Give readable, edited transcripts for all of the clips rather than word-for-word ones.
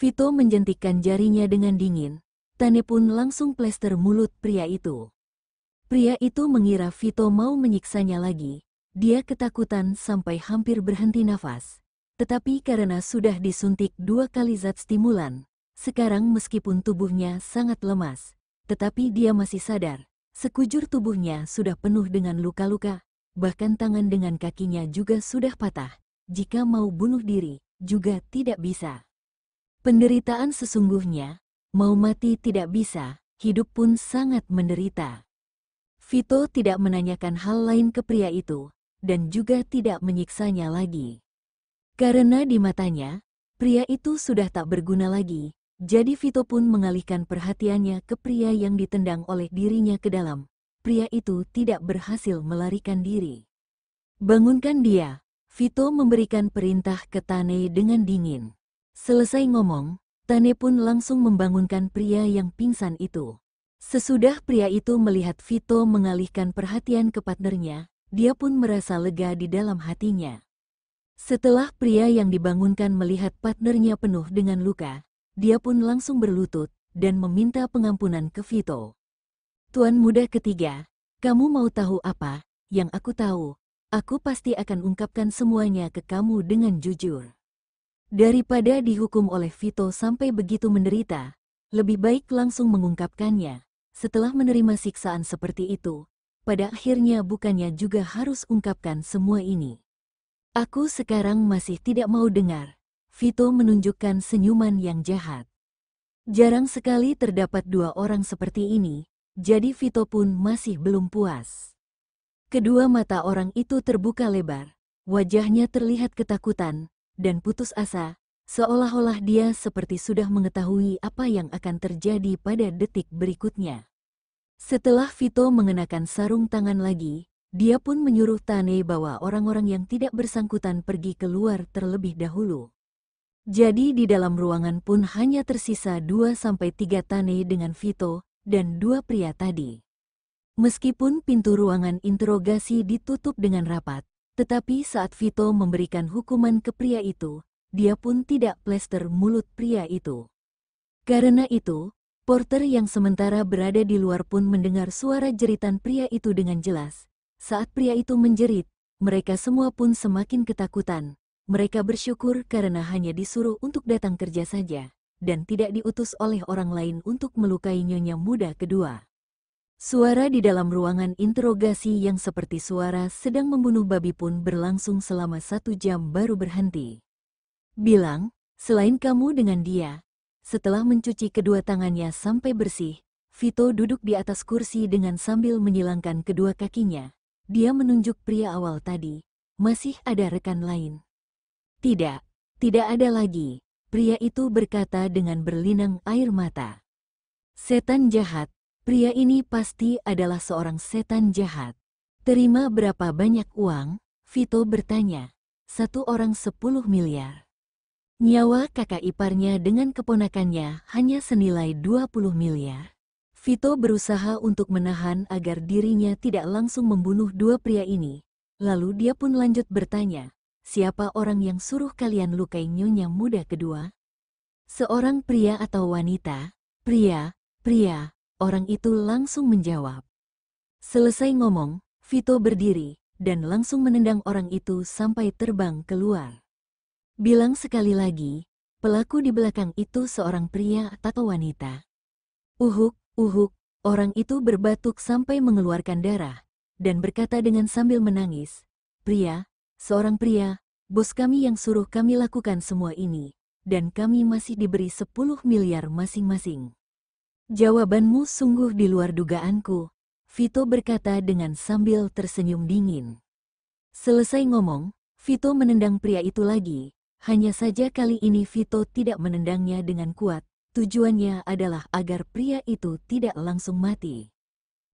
Vito menjentikkan jarinya dengan dingin. Tane pun langsung plester mulut pria itu. Pria itu mengira Vito mau menyiksanya lagi. Dia ketakutan sampai hampir berhenti nafas. Tetapi karena sudah disuntik 2 kali zat stimulan, sekarang meskipun tubuhnya sangat lemas, tetapi dia masih sadar. Sekujur tubuhnya sudah penuh dengan luka-luka, bahkan tangan dengan kakinya juga sudah patah. Jika mau bunuh diri, juga tidak bisa. Penderitaan sesungguhnya, mau mati tidak bisa, hidup pun sangat menderita. Vito tidak menanyakan hal lain ke pria itu, dan juga tidak menyiksanya lagi. Karena di matanya, pria itu sudah tak berguna lagi, jadi Vito pun mengalihkan perhatiannya ke pria yang ditendang oleh dirinya ke dalam. Pria itu tidak berhasil melarikan diri. Bangunkan dia, Vito memberikan perintah ke Tane dengan dingin. Selesai ngomong, Tane pun langsung membangunkan pria yang pingsan itu. Sesudah pria itu melihat Vito mengalihkan perhatian ke partnernya, dia pun merasa lega di dalam hatinya. Setelah pria yang dibangunkan melihat partnernya penuh dengan luka, dia pun langsung berlutut dan meminta pengampunan ke Vito. Tuan muda ketiga, kamu mau tahu apa? Yang aku tahu, aku pasti akan ungkapkan semuanya ke kamu dengan jujur. Daripada dihukum oleh Vito sampai begitu menderita, lebih baik langsung mengungkapkannya. Setelah menerima siksaan seperti itu, pada akhirnya bukannya juga harus ungkapkan semua ini. Aku sekarang masih tidak mau dengar. Vito menunjukkan senyuman yang jahat. Jarang sekali terdapat 2 orang seperti ini, jadi Vito pun masih belum puas. Kedua mata orang itu terbuka lebar, wajahnya terlihat ketakutan dan putus asa, seolah-olah dia seperti sudah mengetahui apa yang akan terjadi pada detik berikutnya. Setelah Vito mengenakan sarung tangan lagi, dia pun menyuruh Tane bawa orang-orang yang tidak bersangkutan pergi keluar terlebih dahulu. Jadi di dalam ruangan pun hanya tersisa 2-3 Tane dengan Vito dan 2 pria tadi. Meskipun pintu ruangan interogasi ditutup dengan rapat, tetapi saat Vito memberikan hukuman ke pria itu, dia pun tidak plester mulut pria itu. Karena itu, porter yang sementara berada di luar pun mendengar suara jeritan pria itu dengan jelas. Saat pria itu menjerit, mereka semua pun semakin ketakutan. Mereka bersyukur karena hanya disuruh untuk datang kerja saja, dan tidak diutus oleh orang lain untuk melukai nyonya muda kedua. Suara di dalam ruangan interogasi yang seperti suara sedang membunuh babi pun berlangsung selama 1 jam baru berhenti. Bilang, selain kamu dengan dia. Setelah mencuci kedua tangannya sampai bersih, Vito duduk di atas kursi dengan sambil menyilangkan kedua kakinya. Dia menunjuk pria awal tadi. Masih ada rekan lain? Tidak, tidak ada lagi. Pria itu berkata dengan berlinang air mata. Setan jahat, pria ini pasti adalah seorang setan jahat. Terima berapa banyak uang? Vito bertanya. 1 orang 10 miliar. Nyawa kakak iparnya dengan keponakannya hanya senilai 20 miliar. Vito berusaha untuk menahan agar dirinya tidak langsung membunuh 2 pria ini. Lalu dia pun lanjut bertanya, siapa orang yang suruh kalian lukai nyonya muda kedua? Seorang pria atau wanita? Pria, pria, orang itu langsung menjawab. Selesai ngomong, Vito berdiri dan langsung menendang orang itu sampai terbang keluar. Bilang sekali lagi, pelaku di belakang itu seorang pria atau wanita? Uhuk, orang itu berbatuk sampai mengeluarkan darah, dan berkata dengan sambil menangis, pria, seorang pria, bos kami yang suruh kami lakukan semua ini, dan kami masih diberi 10 miliar masing-masing. Jawabanmu sungguh di luar dugaanku, Vito berkata dengan sambil tersenyum dingin. Selesai ngomong, Vito menendang pria itu lagi, hanya saja kali ini Vito tidak menendangnya dengan kuat. Tujuannya adalah agar pria itu tidak langsung mati.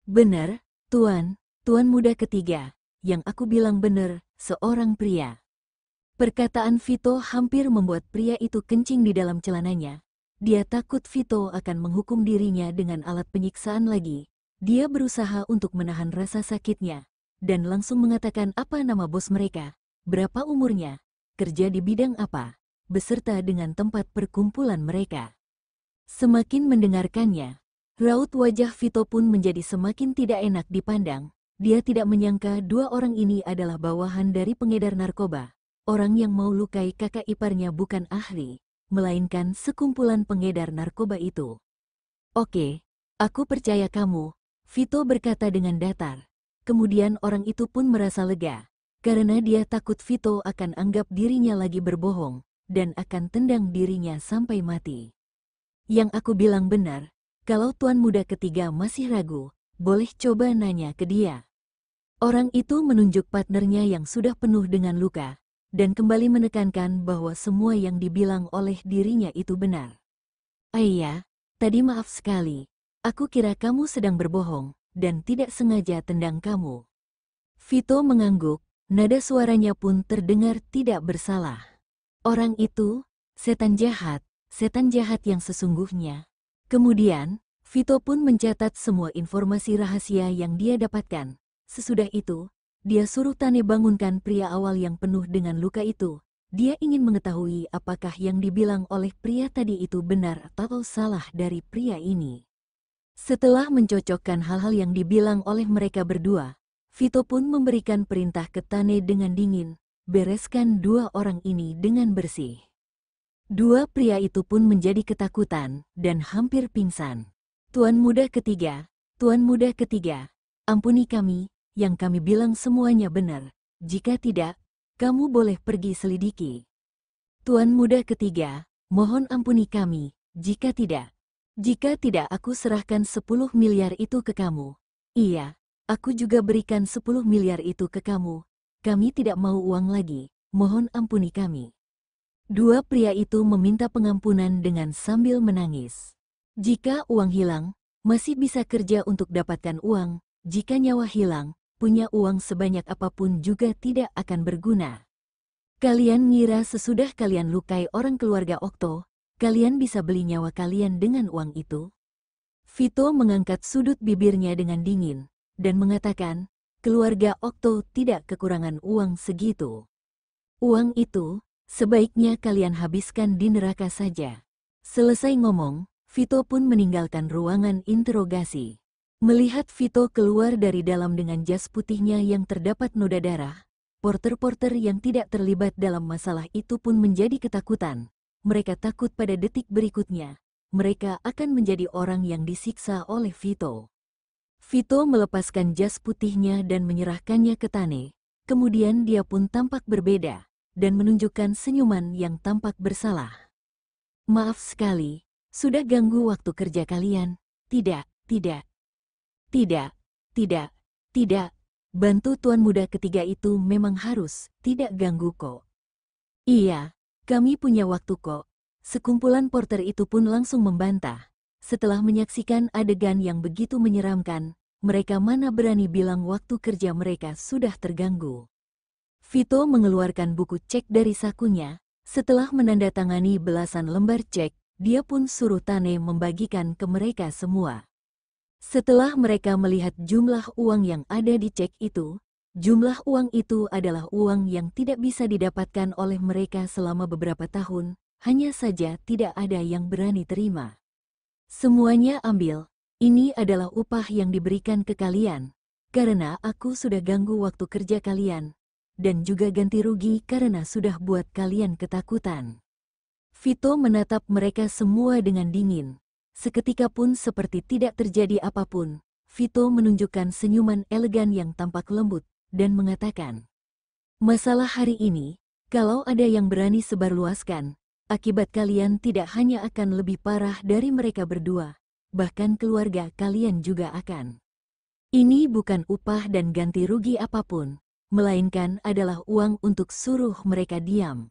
Benar, tuan muda ketiga, yang aku bilang benar, seorang pria. Perkataan Vito hampir membuat pria itu kencing di dalam celananya. Dia takut Vito akan menghukum dirinya dengan alat penyiksaan lagi. Dia berusaha untuk menahan rasa sakitnya, dan langsung mengatakan apa nama bos mereka, berapa umurnya, kerja di bidang apa. beserta dengan tempat perkumpulan mereka. Semakin mendengarkannya, raut wajah Vito pun menjadi semakin tidak enak dipandang. Dia tidak menyangka dua orang ini adalah bawahan dari pengedar narkoba. Orang yang mau lukai kakak iparnya bukan ahli, melainkan sekumpulan pengedar narkoba itu. Oke, aku percaya kamu, Vito berkata dengan datar. Kemudian orang itu pun merasa lega, karena dia takut Vito akan anggap dirinya lagi berbohong, dan akan tendang dirinya sampai mati. Yang aku bilang benar, kalau tuan muda ketiga masih ragu, boleh coba nanya ke dia. Orang itu menunjuk partnernya yang sudah penuh dengan luka, dan kembali menekankan bahwa semua yang dibilang oleh dirinya itu benar. Ayah, tadi maaf sekali, aku kira kamu sedang berbohong, dan tidak sengaja tendang kamu. Vito mengangguk, nada suaranya pun terdengar tidak bersalah. Orang itu, setan jahat yang sesungguhnya. Kemudian, Vito pun mencatat semua informasi rahasia yang dia dapatkan. Sesudah itu, dia suruh Tane bangunkan pria awal yang penuh dengan luka itu. Dia ingin mengetahui apakah yang dibilang oleh pria tadi itu benar atau salah dari pria ini. Setelah mencocokkan hal-hal yang dibilang oleh mereka berdua, Vito pun memberikan perintah ke Tane dengan dingin, bereskan dua orang ini dengan bersih. Dua pria itu pun menjadi ketakutan dan hampir pingsan. Tuan muda ketiga, ampuni kami, yang kami bilang semuanya benar. Jika tidak, kamu boleh pergi selidiki. Tuan muda ketiga, mohon ampuni kami, jika tidak aku serahkan 10 miliar itu ke kamu. Iya, aku juga berikan 10 miliar itu ke kamu. Kami tidak mau uang lagi, mohon ampuni kami. Dua pria itu meminta pengampunan dengan sambil menangis. Jika uang hilang, masih bisa kerja untuk dapatkan uang. Jika nyawa hilang, punya uang sebanyak apapun juga tidak akan berguna. Kalian ngira sesudah kalian lukai orang keluarga Okto, kalian bisa beli nyawa kalian dengan uang itu? Vito mengangkat sudut bibirnya dengan dingin, dan mengatakan, keluarga Okto tidak kekurangan uang segitu. Uang itu, sebaiknya kalian habiskan di neraka saja. Selesai ngomong, Vito pun meninggalkan ruangan interogasi. Melihat Vito keluar dari dalam dengan jas putihnya yang terdapat noda darah, porter-porter yang tidak terlibat dalam masalah itu pun menjadi ketakutan. Mereka takut pada detik berikutnya, mereka akan menjadi orang yang disiksa oleh Vito. Vito melepaskan jas putihnya dan menyerahkannya ke Tane, kemudian dia pun tampak berbeda, dan menunjukkan senyuman yang tampak bersalah. Maaf sekali, sudah ganggu waktu kerja kalian. Tidak. Bantu tuan muda ketiga itu memang harus, tidak ganggu kok. Iya, kami punya waktu kok. Sekumpulan porter itu pun langsung membantah. Setelah menyaksikan adegan yang begitu menyeramkan, mereka mana berani bilang waktu kerja mereka sudah terganggu. Vito mengeluarkan buku cek dari sakunya. Setelah menandatangani belasan lembar cek, dia pun suruh Tane membagikan ke mereka semua. Setelah mereka melihat jumlah uang yang ada di cek itu, jumlah uang itu adalah uang yang tidak bisa didapatkan oleh mereka selama beberapa tahun, hanya saja tidak ada yang berani terima. Semuanya ambil, ini adalah upah yang diberikan ke kalian, karena aku sudah ganggu waktu kerja kalian, dan juga ganti rugi karena sudah buat kalian ketakutan. Vito menatap mereka semua dengan dingin. Seketika pun seperti tidak terjadi apapun, Vito menunjukkan senyuman elegan yang tampak lembut, dan mengatakan, masalah hari ini, kalau ada yang berani sebarluaskan, akibat kalian tidak hanya akan lebih parah dari mereka berdua, bahkan keluarga kalian juga akan. Ini bukan upah dan ganti rugi apapun, melainkan adalah uang untuk suruh mereka diam.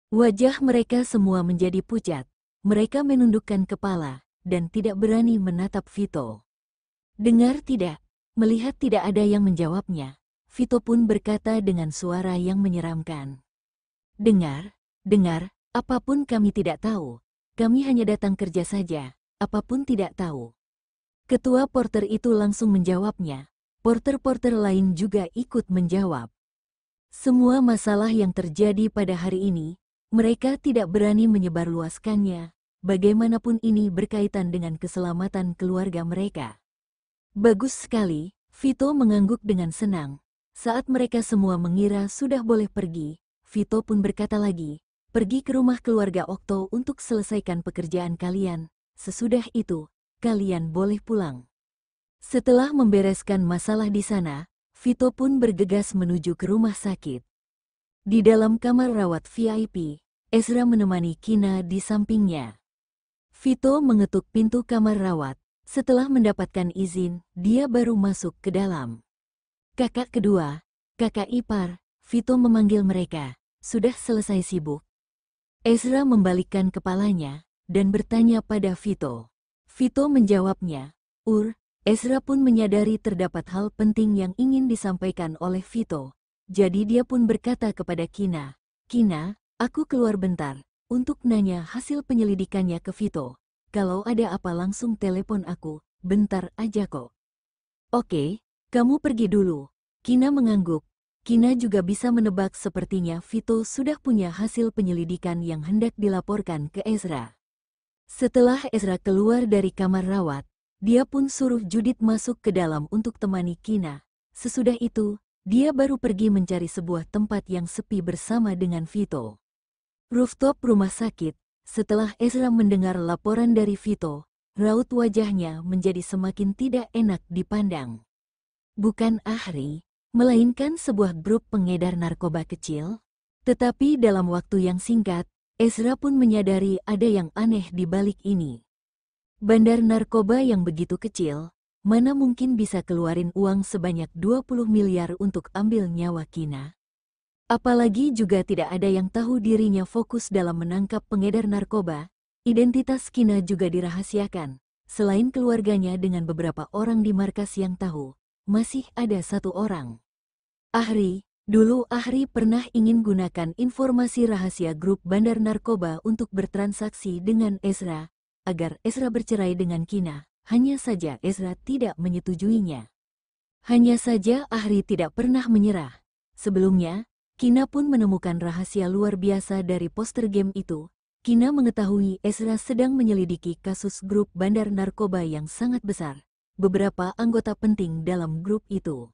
Wajah mereka semua menjadi pucat, mereka menundukkan kepala, dan tidak berani menatap Vito. Dengar tidak? Melihat tidak ada yang menjawabnya, Vito pun berkata dengan suara yang menyeramkan. Dengar, apapun kami tidak tahu. Kami hanya datang kerja saja, apapun tidak tahu. Ketua porter itu langsung menjawabnya. Porter-porter lain juga ikut menjawab. Semua masalah yang terjadi pada hari ini, Mereka tidak berani menyebarluaskannya, bagaimanapun ini berkaitan dengan keselamatan keluarga mereka. Bagus sekali, Vito mengangguk dengan senang. Saat mereka semua mengira sudah boleh pergi, Vito pun berkata lagi, pergi ke rumah keluarga Okto untuk selesaikan pekerjaan kalian. Sesudah itu, kalian boleh pulang. Setelah membereskan masalah di sana, Vito pun bergegas menuju ke rumah sakit. Di dalam kamar rawat VIP, Ezra menemani Kina di sampingnya. Vito mengetuk pintu kamar rawat. Setelah mendapatkan izin, dia baru masuk ke dalam. Kakak kedua, kakak ipar, Vito memanggil mereka. Sudah selesai sibuk? Ezra membalikkan kepalanya dan bertanya pada Vito. Vito menjawabnya, Ezra pun menyadari terdapat hal penting yang ingin disampaikan oleh Vito. Jadi dia pun berkata kepada Kina, Kina, aku keluar bentar, untuk nanya hasil penyelidikannya ke Vito. Kalau ada apa langsung telepon aku, bentar aja kok. Oke, kamu pergi dulu. Kina mengangguk. Kina juga bisa menebak sepertinya Vito sudah punya hasil penyelidikan yang hendak dilaporkan ke Ezra. Setelah Ezra keluar dari kamar rawat, dia pun suruh Judith masuk ke dalam untuk temani Kina. Sesudah itu, dia baru pergi mencari sebuah tempat yang sepi bersama dengan Vito. Rooftop rumah sakit. Setelah Ezra mendengar laporan dari Vito, raut wajahnya menjadi semakin tidak enak dipandang. Bukan Ahri, melainkan sebuah grup pengedar narkoba kecil. Tetapi dalam waktu yang singkat, Ezra pun menyadari ada yang aneh di balik ini. Bandar narkoba yang begitu kecil, mana mungkin bisa keluarin uang sebanyak 20 miliar untuk ambil nyawa Kina? Apalagi juga tidak ada yang tahu dirinya fokus dalam menangkap pengedar narkoba, identitas Kina juga dirahasiakan. Selain keluarganya dengan beberapa orang di markas yang tahu, masih ada satu orang. Ahri, dulu Ahri pernah ingin gunakan informasi rahasia grup bandar narkoba untuk bertransaksi dengan Ezra, agar Ezra bercerai dengan Kina, hanya saja Ezra tidak menyetujuinya. Hanya saja Ahri tidak pernah menyerah. Sebelumnya, Kina pun menemukan rahasia luar biasa dari poster game itu. Kina mengetahui Ezra sedang menyelidiki kasus grup bandar narkoba yang sangat besar. Beberapa anggota penting dalam grup itu.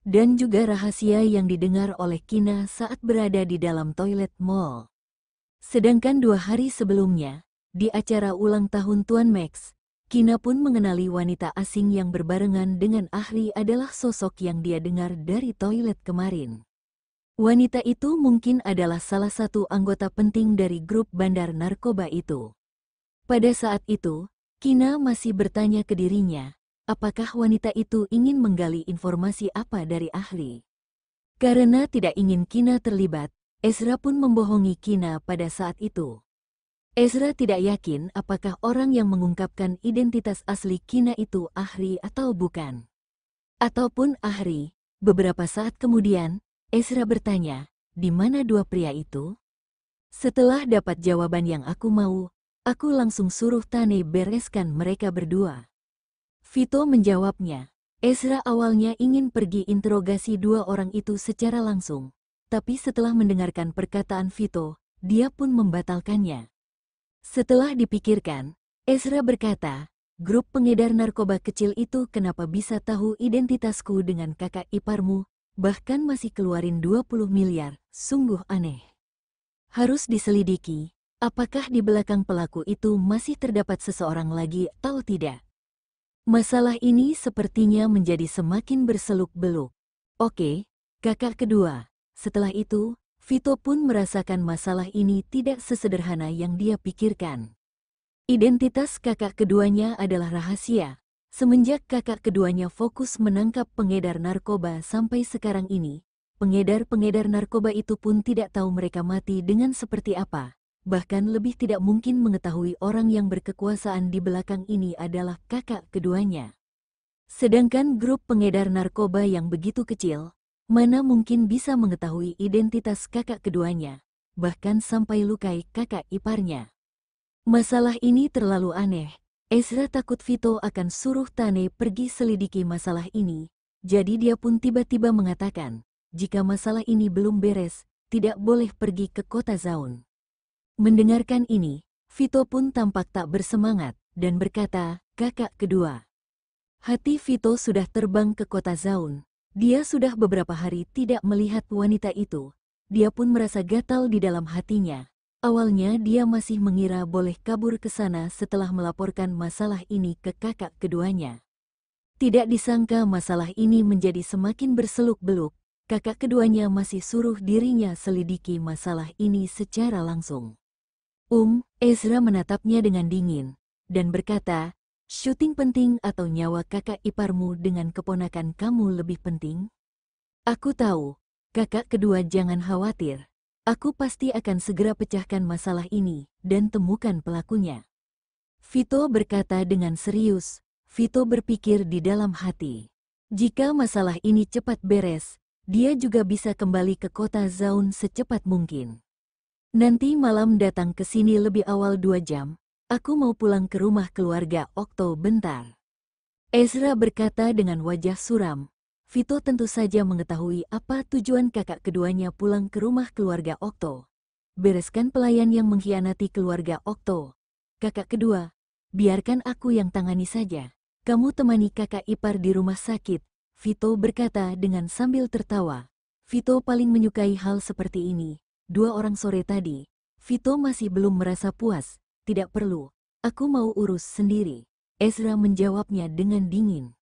Dan juga rahasia yang didengar oleh Kina saat berada di dalam toilet mall. Sedangkan 2 hari sebelumnya, di acara ulang tahun Tuan Max, Kina pun mengenali wanita asing yang berbarengan dengan Ahri adalah sosok yang dia dengar dari toilet kemarin. Wanita itu mungkin adalah salah satu anggota penting dari grup bandar narkoba itu. Pada saat itu, Kina masih bertanya ke dirinya, apakah wanita itu ingin menggali informasi apa dari Ahri? Karena tidak ingin Kina terlibat, Ezra pun membohongi Kina pada saat itu. Ezra tidak yakin apakah orang yang mengungkapkan identitas asli Kina itu Ahri atau bukan. Ataupun Ahri. Beberapa saat kemudian, Ezra bertanya, di mana 2 pria itu? Setelah dapat jawaban yang aku mau, aku langsung suruh Tane bereskan mereka berdua. Vito menjawabnya. Ezra awalnya ingin pergi interogasi 2 orang itu secara langsung, tapi setelah mendengarkan perkataan Vito, dia pun membatalkannya. Setelah dipikirkan, Ezra berkata, grup pengedar narkoba kecil itu kenapa bisa tahu identitasku dengan kakak iparmu? Bahkan masih keluarin 20 miliar, sungguh aneh. Harus diselidiki, apakah di belakang pelaku itu masih terdapat seseorang lagi atau tidak. Masalah ini sepertinya menjadi semakin berseluk-beluk. Oke, kakak kedua. Setelah itu, Vito pun merasakan masalah ini tidak sesederhana yang dia pikirkan. Identitas kakak keduanya adalah rahasia. Semenjak kakak keduanya fokus menangkap pengedar narkoba sampai sekarang ini, pengedar-pengedar narkoba itu pun tidak tahu mereka mati dengan seperti apa. Bahkan lebih tidak mungkin mengetahui orang yang berkekuasaan di belakang ini adalah kakak keduanya. Sedangkan grup pengedar narkoba yang begitu kecil, mana mungkin bisa mengetahui identitas kakak keduanya, bahkan sampai lukai kakak iparnya. Masalah ini terlalu aneh. Ezra takut Vito akan suruh Tane pergi selidiki masalah ini, jadi dia pun tiba-tiba mengatakan, jika masalah ini belum beres, tidak boleh pergi ke kota Zaun. Mendengarkan ini, Vito pun tampak tak bersemangat dan berkata, "Kakak kedua." Hati Vito sudah terbang ke kota Zaun. Dia sudah beberapa hari tidak melihat wanita itu. Dia pun merasa gatal di dalam hatinya. Awalnya dia masih mengira boleh kabur ke sana setelah melaporkan masalah ini ke kakak keduanya. Tidak disangka masalah ini menjadi semakin berseluk-beluk. Kakak keduanya masih suruh dirinya selidiki masalah ini secara langsung. Ezra menatapnya dengan dingin dan berkata, "Syuting penting atau nyawa kakak iparmu dengan keponakan kamu lebih penting?" "Aku tahu, kakak kedua jangan khawatir. Aku pasti akan segera pecahkan masalah ini dan temukan pelakunya." Vito berkata dengan serius. Vito berpikir di dalam hati, jika masalah ini cepat beres, dia juga bisa kembali ke kota Zaun secepat mungkin. "Nanti malam datang ke sini lebih awal 2 jam. Aku mau pulang ke rumah keluarga Okto bentar." Ezra berkata dengan wajah suram. Vito tentu saja mengetahui apa tujuan kakak keduanya pulang ke rumah keluarga Okto. Bereskan pelayan yang mengkhianati keluarga Okto. "Kakak kedua, biarkan aku yang tangani saja. Kamu temani kakak ipar di rumah sakit," Vito berkata dengan sambil tertawa. Vito paling menyukai hal seperti ini. 2 orang sore tadi, Vito masih belum merasa puas. "Tidak perlu, aku mau urus sendiri," Ezra menjawabnya dengan dingin.